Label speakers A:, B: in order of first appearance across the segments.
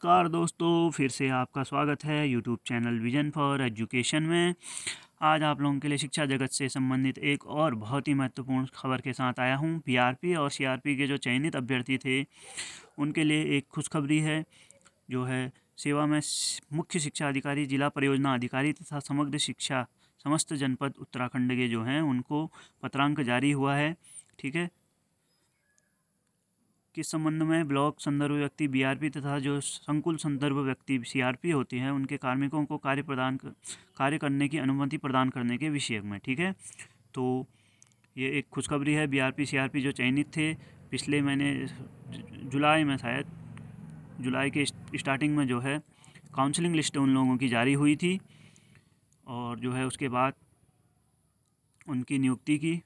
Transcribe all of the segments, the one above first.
A: नमस्कार दोस्तों, फिर से आपका स्वागत है YouTube channel vision for education में। आज आप लोगों के लिए शिक्षा जगत से संबंधित एक और बहुत ही महत्वपूर्ण खबर के साथ आया हूं। पीआरपी और सीआरपी के जो चयनित अभ्यर्थी थे उनके लिए एक खुशखबरी है, जो है सेवा में मुख्य शिक्षा अधिकारी, जिला परियोजना अधिकारी तथा समग्र शिक्षा समस्त जनपद उत्तराखंड के जो हैं उनको पत्रांक जारी हुआ है। ठीक है, किस संबंध में ब्लॉक संदर्भ व्यक्ति बीआरपी तथा जो संकुल संदर्भ व्यक्ति सीआरपी होते हैं उनके कार्मिकों को कार्य करने की अनुमति प्रदान करने के विषय में। ठीक है, तो ये एक खुशखबरी है। बीआरपी सीआरपी जो चयनित थे पिछले महीने जुलाई में, शायद जुलाई के स्टार्टिंग में जो है काउंसलिंग लिस्ट उन लोगों की जारी हुई थी और जो है उसके बाद उनकी नियुक्ति की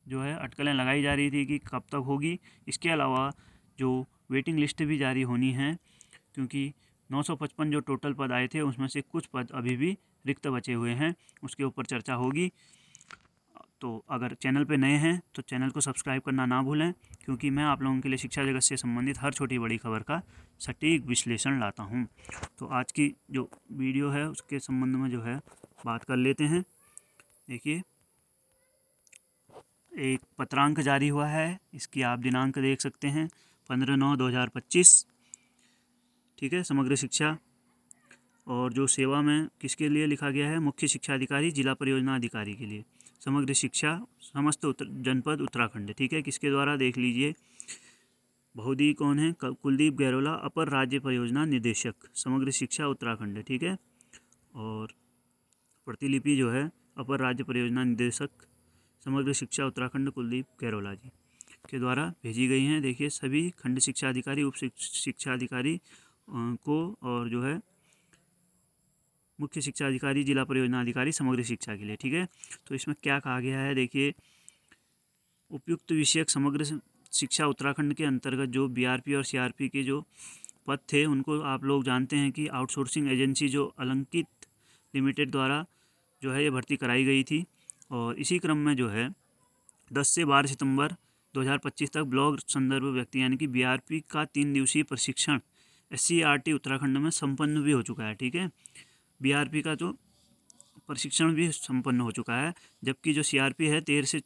A: जो है अटकलें लगाई जा रही थी कि कब तक होगी। इसके अलावा जो वेटिंग लिस्ट भी जारी होनी है, क्योंकि 955 जो टोटल पद आए थे उसमें से कुछ पद अभी भी रिक्त बचे हुए हैं, उसके ऊपर चर्चा होगी। तो अगर चैनल पे नए हैं तो चैनल को सब्सक्राइब करना ना भूलें, क्योंकि मैं आप लोगों के लिए शिक्षा जगत से संबंधित हर छोटी बड़ी खबर का सटीक विश्लेषण लाता हूँ। तो आज की जो वीडियो है उसके संबंध में जो है बात कर लेते हैं। देखिए, एक पत्रांक जारी हुआ है, इसकी आप दिनांक देख सकते हैं 15/9/2025। ठीक है, समग्र शिक्षा और जो सेवा में किसके लिए लिखा गया है, मुख्य शिक्षा अधिकारी, जिला परियोजना अधिकारी के लिए, समग्र शिक्षा समस्त जनपद उत्तराखंड। ठीक है, किसके द्वारा देख लीजिए, बहुदी कौन है, कुलदीप गहरोला, अपर राज्य परियोजना निदेशक, समग्र शिक्षा उत्तराखंड। ठीक है, और प्रतिलिपि जो है अपर राज्य परियोजना निदेशक समग्र शिक्षा उत्तराखंड कुलदीप गहरोला जी के द्वारा भेजी गई हैं। देखिए, सभी खंड शिक्षा अधिकारी, उप शिक्षा अधिकारी को और जो है मुख्य शिक्षा अधिकारी, जिला परियोजना अधिकारी समग्र शिक्षा के लिए। ठीक है, तो इसमें क्या कहा गया है, देखिए, उपयुक्त विषयक समग्र शिक्षा उत्तराखंड के अंतर्गत जो बीआरपी और सीआरपी के जो पद थे उनको आप लोग जानते हैं कि आउटसोर्सिंग एजेंसी जो अलंकित लिमिटेड द्वारा जो है ये भर्ती कराई गई थी। और इसी क्रम में जो है 10 से 12 सितंबर 2025 तक ब्लॉक संदर्भ व्यक्ति यानी कि बीआरपी का 3 दिवसीय प्रशिक्षण SCERT उत्तराखंड में संपन्न भी हो चुका है। ठीक है, बीआरपी का जो प्रशिक्षण भी संपन्न हो चुका है, जबकि जो सीआरपी है 13 से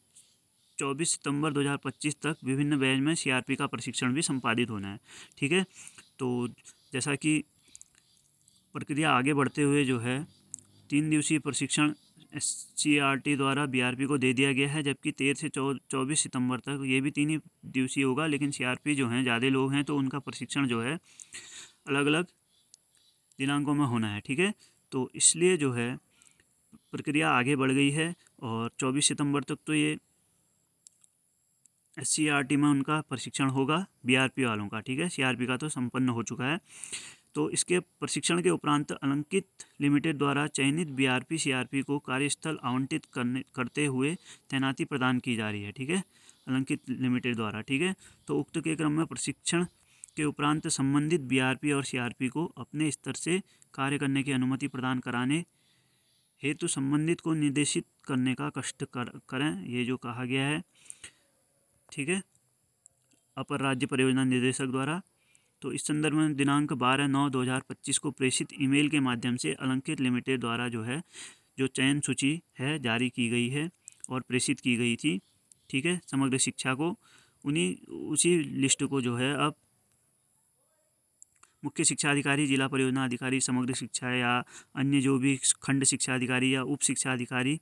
A: 24 सितंबर 2025 तक विभिन्न बैच में सीआरपी का प्रशिक्षण भी संपादित होना है। ठीक है, तो जैसा कि प्रक्रिया आगे बढ़ते हुए जो है 3 दिवसीय प्रशिक्षण SCERT द्वारा बीआरपी को दे दिया गया है, जबकि 13 से 24 सितंबर तक ये भी 3 ही दिवसीय होगा। लेकिन सीआरपी जो हैं ज़्यादा लोग हैं तो उनका प्रशिक्षण जो है अलग अलग दिनांकों में होना है। ठीक है, तो इसलिए जो है प्रक्रिया आगे बढ़ गई है और 24 सितंबर तक तो ये SCERT में उनका प्रशिक्षण होगा बीआरपी वालों का। ठीक है, सीआरपी का तो संपन्न हो चुका है। तो इसके प्रशिक्षण के उपरांत अलंकित लिमिटेड द्वारा चयनित बीआरपी सीआरपी को कार्यस्थल आवंटित करते हुए तैनाती प्रदान की जा रही है। ठीक है, अलंकित लिमिटेड द्वारा। ठीक है, तो उक्त के क्रम में प्रशिक्षण के उपरांत संबंधित बीआरपी और सीआरपी को अपने स्तर से कार्य करने की अनुमति प्रदान कराने हेतु संबंधित को निर्देशित करने का कष्ट करें, ये जो कहा गया है। ठीक है, अपर राज्य परियोजना निदेशक द्वारा। तो इस संदर्भ में दिनांक 12/9/2025 को प्रेषित ईमेल के माध्यम से अलंकित लिमिटेड द्वारा जो है जो चयन सूची है जारी की गई है और प्रेषित की गई थी। ठीक है, समग्र शिक्षा को उसी लिस्ट को जो है अब मुख्य शिक्षा अधिकारी, जिला परियोजना अधिकारी समग्र शिक्षा या अन्य जो भी खंड शिक्षा अधिकारी या उप शिक्षा अधिकारी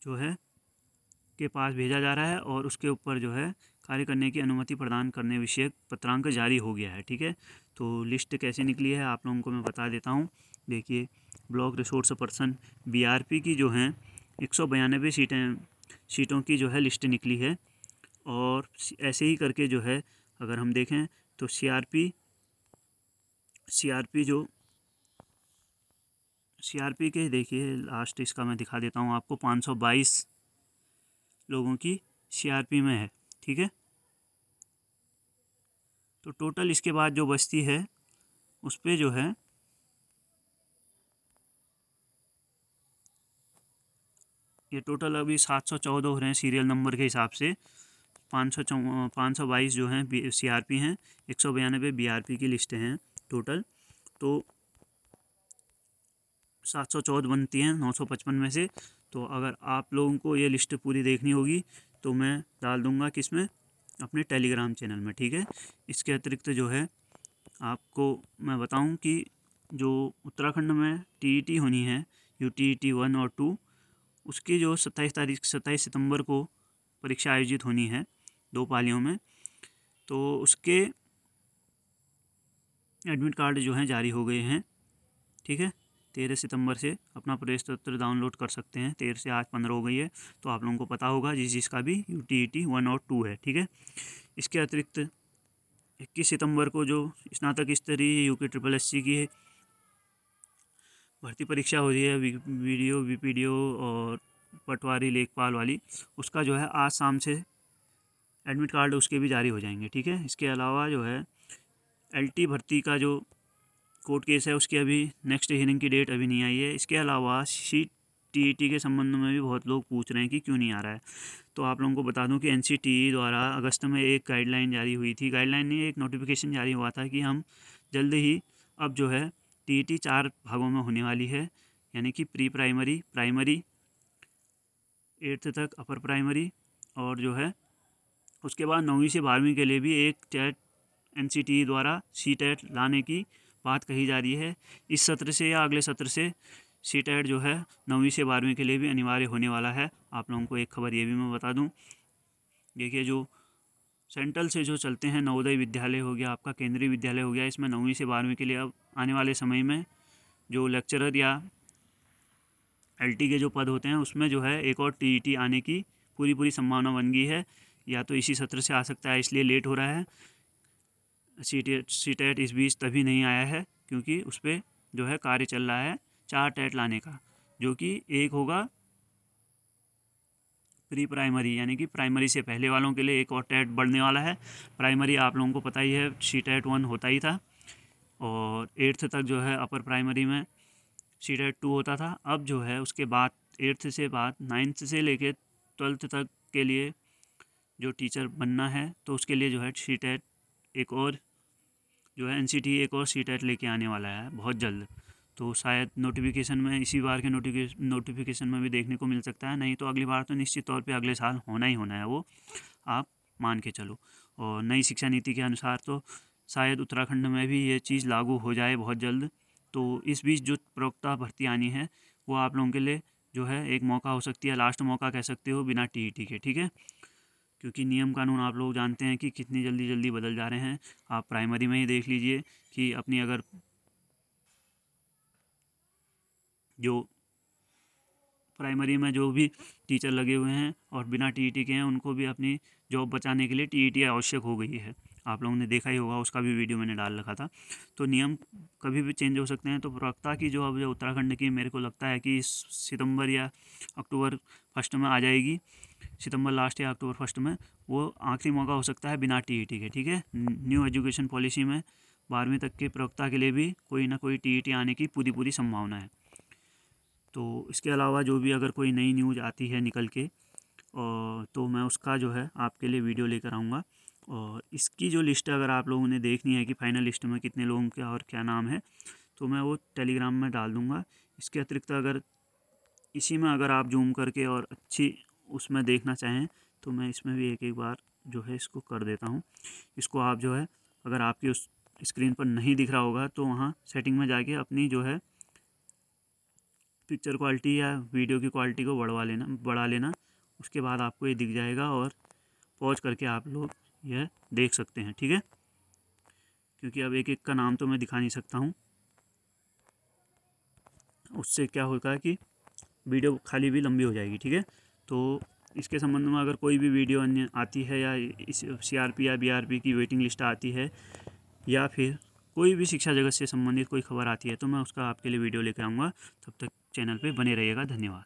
A: जो है के पास भेजा जा रहा है और उसके ऊपर जो है कार्य करने की अनुमति प्रदान करने विषयक पत्रांक जारी हो गया है। ठीक है, तो लिस्ट कैसे निकली है आप लोगों को मैं बता देता हूँ। देखिए, ब्लॉक रिसोर्स पर्सन बीआरपी की जो हैं 192 सीटों की जो है लिस्ट निकली है। और ऐसे ही करके जो है अगर हम देखें तो सीआरपी के देखिए लास्ट इसका मैं दिखा देता हूँ आपको, 522 लोगों की सीआरपी में है। ठीक है, तो टोटल इसके बाद जो बचती है उस पे जो है ये टोटल अभी 714 हो रहे हैं सीरियल नंबर के हिसाब से। 522 जो हैं CRP हैं, 192 BRP की लिस्टें हैं टोटल। तो 714 बनती हैं 955 में से। तो अगर आप लोगों को ये लिस्ट पूरी देखनी होगी तो मैं डाल दूँगा किसमें, अपने टेलीग्राम चैनल में, ठीक है। इसके अतिरिक्त जो है आपको मैं बताऊं कि जो उत्तराखंड में TET होनी है, UTET 1 और 2, उसकी जो 27 सितंबर को परीक्षा आयोजित होनी है 2 पालियों में। तो उसके एडमिट कार्ड जो हैं जारी हो गए हैं, ठीक है। 13 सितंबर से अपना प्रवेश पत्र डाउनलोड कर सकते हैं। 13 से आज 15 हो गई है, तो आप लोगों को पता होगा जिसका भी UTET 1 और 2 है, ठीक है। इसके अतिरिक्त 21 सितंबर को जो स्नातक स्तरीय UPSSC की भर्ती परीक्षा हो रही है, वीडियो VPDO और पटवारी लेखपाल वाली, उसका जो है आज शाम से एडमिट कार्ड उसके भी जारी हो जाएंगे, ठीक है। इसके अलावा जो है LT भर्ती का जो कोर्ट केस है उसकी अभी नेक्स्ट हियरिंग की डेट अभी नहीं आई है। इसके अलावा TET के संबंध में भी बहुत लोग पूछ रहे हैं कि क्यों नहीं आ रहा है। तो आप लोगों को बता दूं कि NCTE द्वारा अगस्त में एक गाइडलाइन जारी हुई थी, गाइडलाइन नहीं, एक नोटिफिकेशन जारी हुआ था कि हम जल्द ही अब जो है TET 4 भागों में होने वाली है, यानी कि प्री प्राइमरी, प्राइमरी, 8th तक अपर प्राइमरी, और जो है उसके बाद 9वीं से 12वीं के लिए भी एक टेट NCTE द्वारा CTET लाने की बात कही जा रही है। इस सत्र से या अगले सत्र से CTET जो है 9वीं से 12वीं के लिए भी अनिवार्य होने वाला है। आप लोगों को एक खबर ये भी मैं बता दूं, देखिए जो सेंट्रल से जो चलते हैं, नवोदय विद्यालय हो गया, आपका केंद्रीय विद्यालय हो गया, इसमें 9वीं से 12वीं के लिए अब आने वाले समय में जो लेक्चरर या LT के जो पद होते हैं उसमें जो है एक और TET आने की पूरी संभावना बन गई है। या तो इसी सत्र से आ सकता है, इसलिए लेट हो रहा है। CTET इस बीच तभी नहीं आया है क्योंकि उस पर जो है कार्य चल रहा है 4 टेट लाने का, जो कि एक होगा प्री प्राइमरी, यानी कि प्राइमरी से पहले वालों के लिए एक और टेट बढ़ने वाला है। प्राइमरी आप लोगों को पता ही है CTET 1 होता ही था, और 8th तक जो है अपर प्राइमरी में CTET 2 होता था। अब जो है उसके बाद 8th से बाद 9th से लेके 12th तक के लिए जो टीचर बनना है तो उसके लिए जो है CTET एक और जो है NCTE एक और CTET लेके आने वाला है बहुत जल्द। तो शायद नोटिफिकेशन में, इसी बार के नोटिफिकेशन में भी देखने को मिल सकता है, नहीं तो अगली बार तो निश्चित तौर पे अगले साल होना ही होना है, वो आप मान के चलो। और नई शिक्षा नीति के अनुसार तो शायद उत्तराखंड में भी ये चीज़ लागू हो जाए बहुत जल्द। तो इस बीच जो प्रवक्ता भर्ती आनी है वो आप लोगों के लिए जो है एक मौका हो सकती है, लास्ट मौका कह सकते हो, बिना TET के, ठीक है। क्योंकि नियम कानून आप लोग जानते हैं कि कितनी जल्दी बदल जा रहे हैं। आप प्राइमरी में ही देख लीजिए कि अपनी अगर जो प्राइमरी में जो भी टीचर लगे हुए हैं और बिना TET के हैं उनको भी अपनी जॉब बचाने के लिए TET आवश्यक हो गई है। आप लोगों ने देखा ही होगा, उसका भी वीडियो मैंने डाल रखा था। तो नियम कभी भी चेंज हो सकते हैं। तो प्रवक्ता की जो अब जो उत्तराखंड की मेरे को लगता है कि सितंबर या अक्टूबर फर्स्ट में आ जाएगी, सितंबर लास्ट या अक्टूबर फर्स्ट में, वो आखिरी मौका हो सकता है बिना TET के, ठीक है। न्यू एजुकेशन पॉलिसी में 12वीं तक के प्रवक्ता के लिए भी कोई ना कोई TET आने की पूरी संभावना है। तो इसके अलावा जो भी अगर कोई नई न्यूज़ आती है निकल के, और तो मैं उसका जो है आपके लिए वीडियो लेकर आऊँगा। और इसकी जो लिस्ट अगर आप लोगों ने देखनी है कि फाइनल लिस्ट में कितने लोगों का और क्या नाम है, तो मैं वो टेलीग्राम में डाल दूँगा। इसके अतिरिक्त अगर इसी में अगर आप जूम करके और अच्छी उसमें देखना चाहें तो मैं इसमें भी एक बार जो है इसको कर देता हूँ। इसको आप जो है अगर आपकी उस स्क्रीन पर नहीं दिख रहा होगा तो वहाँ सेटिंग में जाके अपनी जो है पिक्चर क्वालिटी या वीडियो की क्वालिटी को बढ़ा लेना। उसके बाद आपको ये दिख जाएगा और पॉज करके आप लोग यह देख सकते हैं, ठीक है। क्योंकि अब एक का नाम तो मैं दिखा नहीं सकता हूँ, उससे क्या होगा कि वीडियो खाली भी लंबी हो जाएगी, ठीक है। तो इसके संबंध में अगर कोई भी वीडियो अन्य आती है या इस CRP या BRP की वेटिंग लिस्ट आती है या फिर कोई भी शिक्षा जगत से संबंधित कोई खबर आती है तो मैं उसका आपके लिए वीडियो लेकर आऊँगा। तब तक चैनल पे बने रहिएगा। धन्यवाद।